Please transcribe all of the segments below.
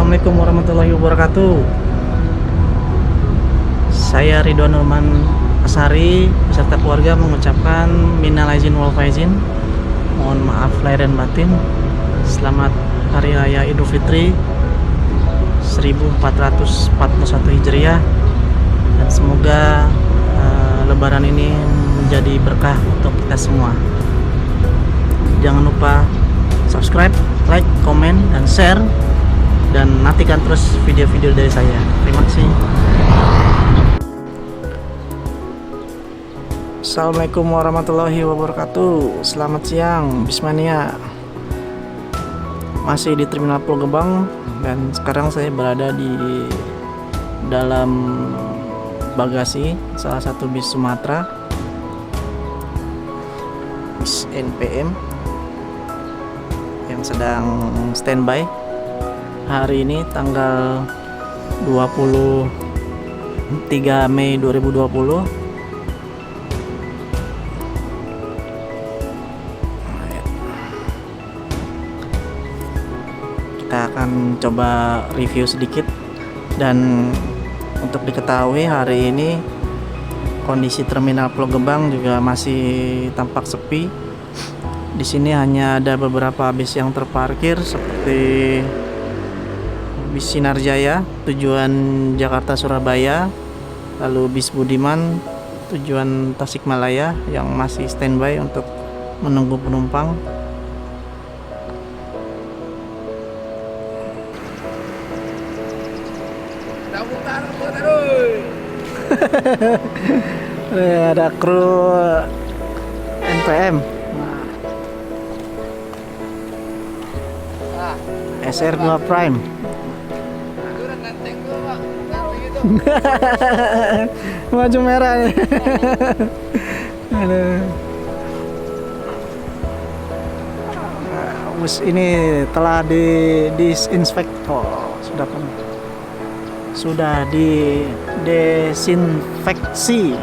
Assalamualaikum warahmatullahi wabarakatuh. Saya Ridwan Nurman Asari beserta keluarga mengucapkan minal aizin wal faizin. Mohon maaf lahir dan batin. Selamat Hari Raya Idul Fitri 1441 Hijriah, dan semoga Lebaran ini menjadi berkah untuk kita semua. Jangan lupa subscribe, like, komen, dan share, dan nantikan terus video-video dari saya. Terima kasih. Assalamualaikum warahmatullahi wabarakatuh. Selamat siang Bismania. Masih di Terminal Pulau Gebang, dan sekarang saya berada di dalam bagasi salah satu bis Sumatera, bis NPM yang sedang standby. Hari ini tanggal 23 Mei 2020. Kita akan coba review sedikit, dan untuk diketahui hari ini kondisi Terminal Pulau Gebang juga masih tampak sepi. Di sini hanya ada beberapa bis yang terparkir seperti bis Sinar Jaya tujuan Jakarta Surabaya, lalu bis Budiman tujuan Tasikmalaya yang masih standby untuk menunggu penumpang. Ada kru NPM. SR2 Prime. Maju merah nih. Bus ini telah disinfek. Oh, sudah di desinfeksi.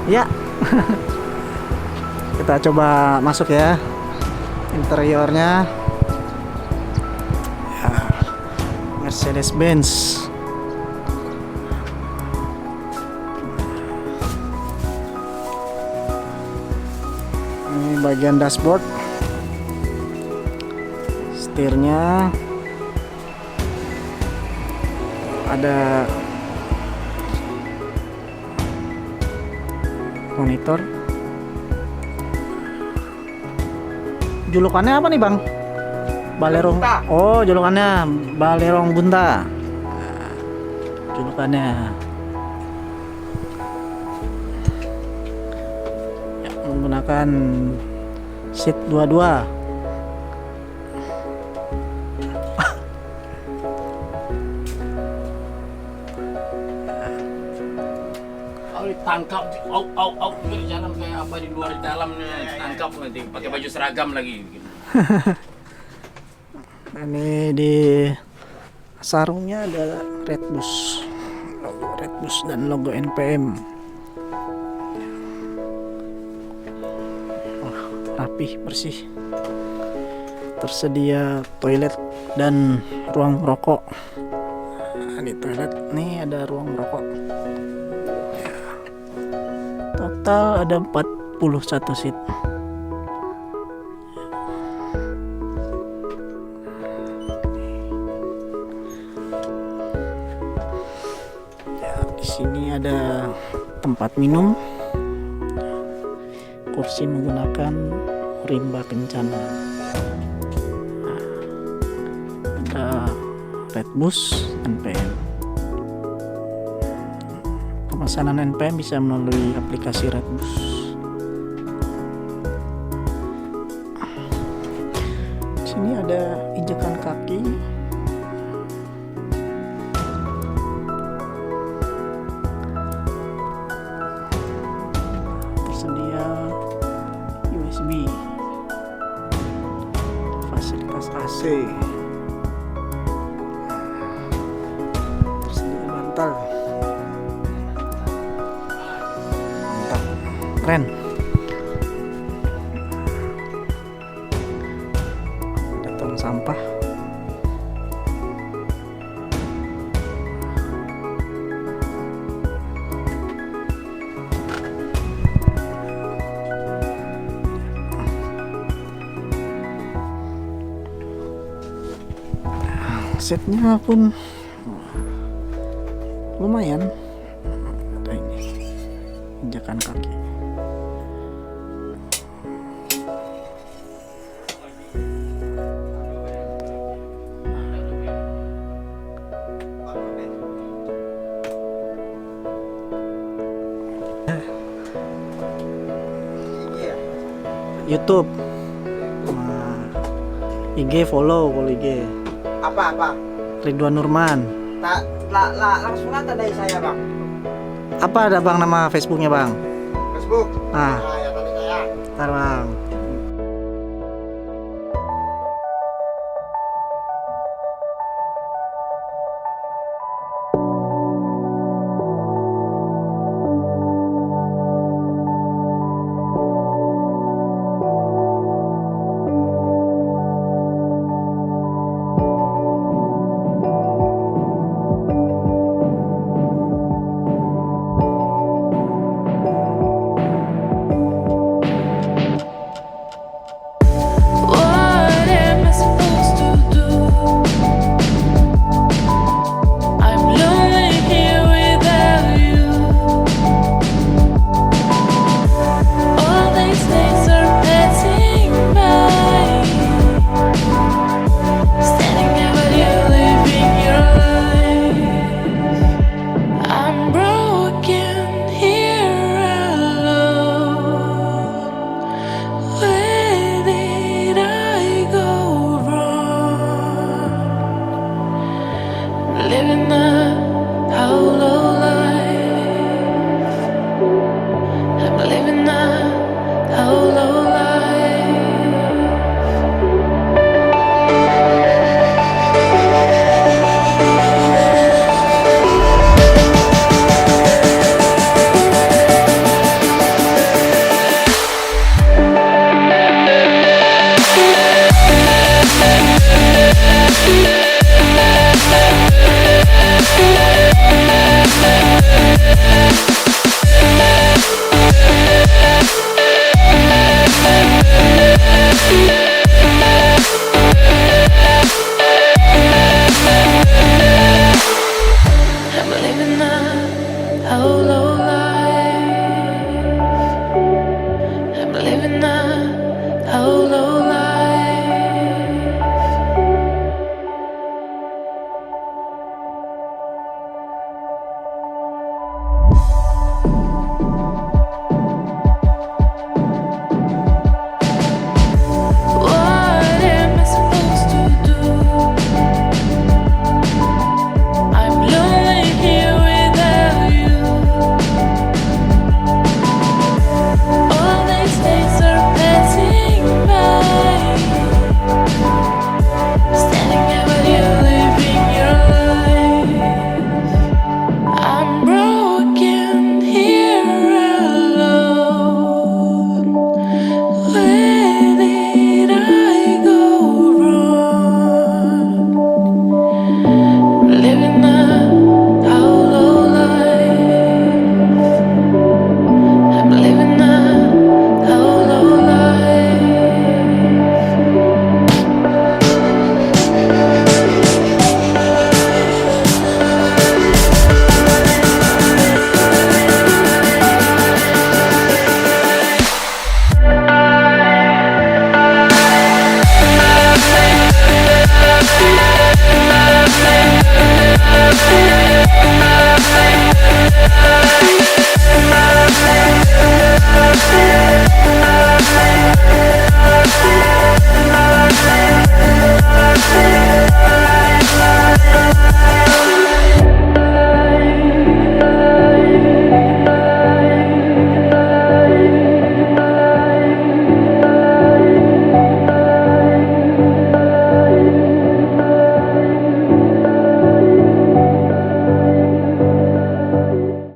Ya. Kita coba masuk ya. Interiornya ya, Mercedes-Benz. Ini bagian dashboard, setirnya ada monitor. Julukannya apa nih Bang? Balerong. Oh, julukannya Balerong Bunta. Julukannya. Ya, menggunakan seat 22. Tangkap, jangan kayak apa di luar di dalam nih, tangkap nanti pakai baju seragam lagi. Ini di sarungnya ada Redbus, logo Redbus dan logo NPM. Wah, rapih, bersih. Tersedia toilet dan ruang merokok. Nah, di toilet nih ada ruang merokok. Total ada 41 seat. Ya, di sini ada tempat minum. Kursi menggunakan rimba kencana. Nah, ada Redbus NPM. Pemesanan NPM bisa melalui aplikasi Redbus. Di sini ada injekan kaki. Tersedia USB. Fasilitas AC. Tersedia bantal. Keren. Ada tong sampah. setnya pun lumayan. Ada ini injakan kaki. YouTube, nah, IG follow kalau IG Apa? Ridwan Nurman. Langsung aja dari saya bang. Apa ada bang nama Facebooknya bang? Facebook. Ah, Nah, ya tadi saya. ntar bang.